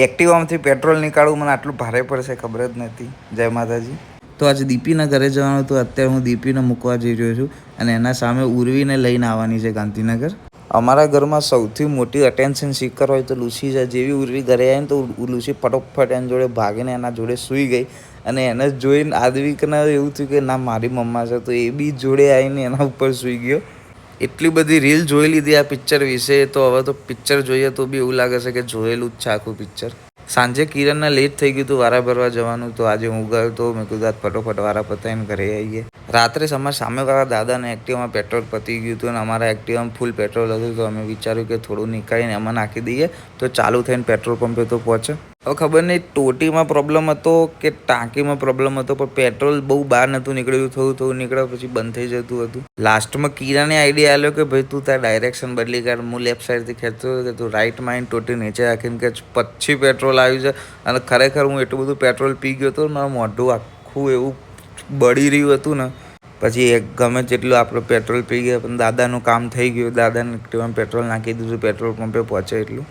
એક્ટિવામાંથી petrol નીકાળવું મને આટલું ભારે પડશે ખબર જ નથી. જય માતાજી. તો આજે દીપીના ઘરે જવાનું હતું. અત્યારે હું દીપીને મૂકવા જઈ રહ્યો છું અને એના સામે ઉર્વીને લઈને આવવાની છે ગાંધીનગર. અમારા ઘરમાં સૌથી મોટી અટેન્શન સીકર હોય તો લુસી છે. જેવી ઉર્વી ઘરે આવી ને તો લુસી ફટોફટ એના જોડે ભાગીને એના જોડે સૂઈ ગઈ અને એને જોઈને આદવિકને એવું થયું કે ના મારી મમ્મા છે, તો એ બી જોડે આવીને એના ઉપર સૂઈ ગયો. એટલી બધી રીલ જોઈ લીધી આ પિક્ચર વિશે, તો હવે તો પિક્ચર જોઈએ તો બી એવું લાગે છે કે જોયેલું જ છે આખું પિક્ચર. સાંજે કિરણને લેટ થઈ ગયું હતું વારા ભરવા જવાનું, તો આજે હું ગયો તો મેં કીધું ફટોફટ વારા પતાવીને ઘરે આવીએ. રાત્રે અમારા સામેવાળા દાદાને એક્ટિવામાં પેટ્રોલ પતી ગયું હતું અને અમારા એક્ટિવામાં ફૂલ પેટ્રોલ હતું, તો અમે વિચાર્યું કે થોડું નીકાળીને એમાં નાખી દઈએ તો ચાલુ થઈને પેટ્રોલ પંપે તો પહોંચે. હવે ખબર નહીં ટોટીમાં પ્રોબ્લેમ હતો કે ટાંકીમાં પ્રોબ્લેમ હતો, પણ પેટ્રોલ બહુ બહાર નહોતું નીકળ્યું. થોડું નીકળ્યું પછી બંધ થઈ જતું હતું. લાસ્ટમાં કિરણે આઈડિયા આવ્યો કે ભાઈ તું તાર ડાયરેક્શન બદલી કર. હું લેફ્ટ સાઈડથી ખેંચતો હતો કે તું રાઈટમાં આવીને ટોટી નીચે રાખીને કે પછી પેટ્રોલ આવ્યું છે. અને ખરેખર હું એટલું બધું પેટ્રોલ પી ગયો હતો, મારું મોઢું આખું એવું બળી રહ્યું હતું ને. પછી ગમે તેટલું આપણે પેટ્રોલ પી ગયા પણ દાદાનું કામ થઈ ગયું. દાદાને એક્ટિવામાં પેટ્રોલ નાખી દીધું પેટ્રોલ પંપે પહોંચે એટલું.